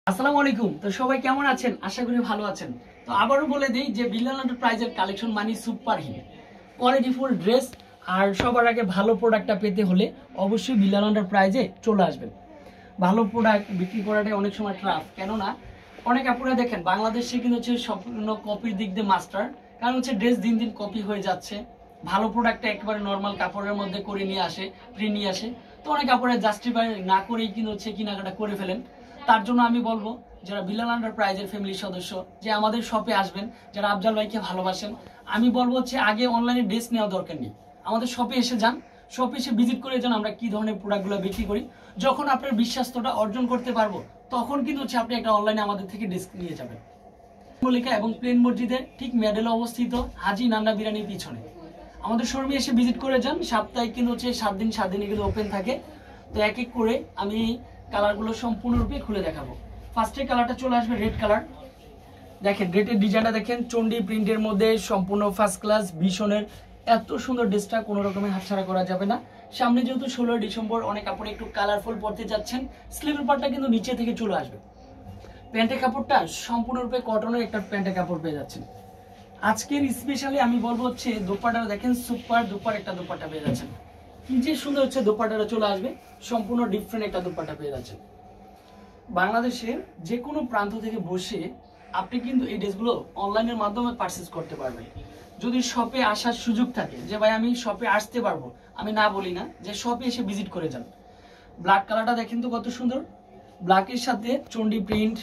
আসসালামু আলাইকুম। তো সবাই কেমন আছেন? আশা করি ভালো আছেন। তো আবারও বলে দেই যে বিল্লাল এন্টারপ্রাইজের কালেকশন মানে সুপার হিট কোয়ালিটিফুল ড্রেস। আর সবার আগে ভালো প্রোডাক্টটা পেতে হলে অবশ্যই বিল্লাল এন্টারপ্রাইজে চলে আসবেন। ভালো প্রোডাক্ট বিক্রি করাটাই অনেক সময় টাফ, কেননা অনেক আপনারা দেখেন বাংলাদেশে কিন্তু হচ্ছে সম্পূর্ণ কপির দিক দিয়ে মাস্টার। কারণ হচ্ছে ড্রেস দিন দিন কপি হয়ে যাচ্ছে। ভালো প্রোডাক্টটা একেবারে নর্মাল কাপড়ের মধ্যে করে নিয়ে আসে, প্রিন্ট নিয়ে আসে। তো অনেক কাপড়ে জাস্টিফাই না করেই কিন্তু হচ্ছে কেনাকাটা করে ফেলেন। তার জন্য আমি বলবো যারা বিল্লাল এন্টারপ্রাইজের ফ্যামিলির সদস্য যে আমাদের শপে আসবেন, যারা আফজাল ভাইকে ভালোবাসেন, আমি বলবো হচ্ছে আগে অনলাইনে ড্রেস নেওয়া দরকার নেই, আমাদের শপে এসে যান। শপে এসে ভিজিট করে যান আমরা কি ধরনের প্রোডাক্টগুলো বিক্রি করি। যখন আপনার বিশ্বাসটা অর্জন করতে পারবো তখন কিন্তু হচ্ছে আপনি একটা অনলাইনে আমাদের থেকে ড্রেস নিয়ে যাবেন। মল্লিকা এবং প্লেন মসজিদের ঠিক মেডেলে অবস্থিত হাজি নান্না বিরিয়ানির পিছনে আমাদের শোরুমে এসে ভিজিট করে যান। সাপ্তাহিক কিন্তু হচ্ছে 7 দিন 7 দিন এগুলো ওপেন থাকে। তো এক এক করে আমি কালারগুলো সম্পূর্ণরূপে খুলে দেখাবো। ফার্স্টে কালারটা চলে আসবে রেড কালার। দেখেন রেডের ডিজাইনটা দেখেন, চন্ডি প্রিন্টের মধ্যে সম্পূর্ণ ফার্স্ট ক্লাস ভীষণের এত সুন্দর ড্রেসটা কোনো রকমের হাতছাড়া করা যাবে না। সামনে যেহেতু 16 ডিসেম্বর, অনেক কাপড়ে একটু কালারফুল পড়তে যাচ্ছেন, স্লিভের পার্টটা কিন্তু নিচে থেকে চলে আসবে। প্যান্টের কাপড়টা সম্পূর্ণরূপে কটনের একটা প্যান্টের কাপড় পেয়ে যাচ্ছেন। আজকের স্পেশালি আমি বলবো হচ্ছে দোপাট্টা দেখেন, সুপার দুপার একটা দোপাট্টা পেয়ে যাচ্ছেন। কি যে সুন্দর হচ্ছে দোপাট্টাটা চলে আসবে, সম্পূর্ণ ডিফারেন্ট একটা দোপাট্টা পেয়ে যাচ্ছেন। বাংলাদেশের যে কোনো প্রান্ত থেকে বসে আপনি কিন্তু এই ড্রেসগুলো অনলাইনের মাধ্যমে পারচেজ করতে পারবেন। যদি শপে আসার সুযোগ থাকে যে ভাই আমি শপে আসতে পারবো, আমি না বলি না, যে শপে এসে ভিজিট করে যান। ব্ল্যাক কালারটা দেখেন তো কত সুন্দর, ব্ল্যাকের সাথে চন্ডি প্রিন্ট,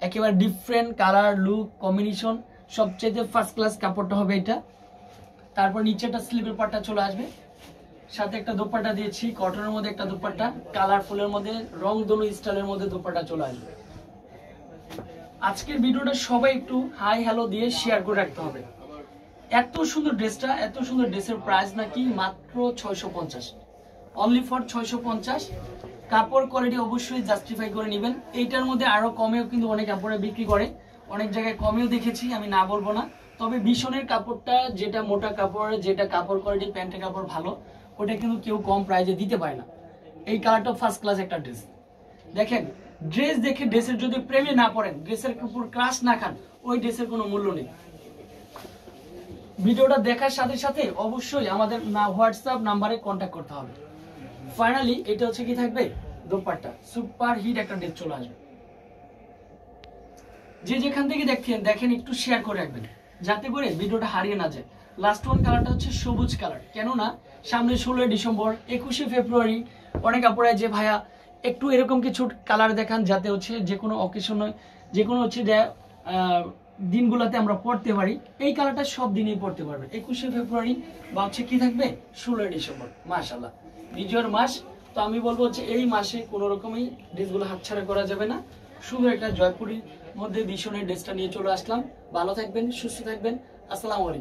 একেবারে ডিফারেন্ট কালার লুক কম্বিনেশন। সবচেয়ে ফার্স্ট ক্লাস কাপড়টা হবে এটা। তারপর নিচেটা স্লিভের পাটটা চলে আসবে, সাথে একটা দোপাট্টা দিয়েছি কটনের মধ্যে, একটা দোপাট্টা কালারফুলের মধ্যে রং দোনো স্টাইলের মধ্যে দোপাট্টা চলে আসবে। আজকের ভিডিওটা সবাই একটু হাই হ্যালো দিয়ে শেয়ার করে রাখতে হবে। এত সুন্দর ড্রেসটা, এত সুন্দর ড্রেসের প্রাইস নাকি মাত্র 650, অনলি ফর 650। কাপড় কোয়ালিটি অবশ্যই জাস্টিফাই করে নেবেন। এইটার মধ্যে আরো কমেও কিন্তু অনেক কাপড়ে বিক্রি করে, অনেক জায়গায় কমেও দেখেছি, আমি না বলবো না। তবে ভীষণের কাপড়টা যেটা মোটা কাপড়, যেটা কাপড় কোয়ালিটি প্যান্টের কাপড় ভালো, ওটা কিন্তু কেউ কম প্রাইসে দিতে পারে না। এই কালারটা ফার্স্ট ক্লাস একটা ড্রেস। দেখেন ড্রেস দেখে ড্রেসের যদি প্রেমে না পড়েন, ড্রেসের উপর ক্রাশ না খান, ওই ড্রেসের কোনো মূল্য নেই। ভিডিওটা দেখার সাথে সাথে অবশ্যই আমাদের হোয়াটসঅ্যাপ নাম্বারে কন্ট্যাক্ট করতে হবে। ফাইনালি এটা হচ্ছে কি থাকবে দোপাট্টা, সুপার হিট একটা ড্রেস চলে আসবে। যে যেখান থেকে দেখেন একটু শেয়ার করে রাখবেন যাতে করে ভিডিওটা হারিয়ে না যায়। লাস্ট ওয়ান কালারটা হচ্ছে সবুজ কালার, কেননা সামনে 16 ডিসেম্বর 21শে ফেব্রুয়ারি অনেক আপুরা যে ভাইয়া একটু এরকম কিছু কালার দেখান যাতে হচ্ছে যে কোনো অকেশনে, যে কোনো হচ্ছে দিনগুলোতে আমরা পড়তে পারি। এই কালারটা সব দিনেই পড়তে পারবে। 21শে ফেব্রুয়ারি বা হচ্ছে কি থাকবে 16 ডিসেম্বর, মাশাআল্লাহ বিজয়ের মাস। তো আমি বলবো হচ্ছে এই মাসে কোনো রকমই ড্রেসগুলো হাতছাড়া করা যাবে না। শুধু একটা জয়পুরীর মধ্যে ভীষণের ড্রেসটা নিয়ে চলে আসলাম। ভালো থাকবেন, সুস্থ থাকবেন। আসসালামু আলাইকুম।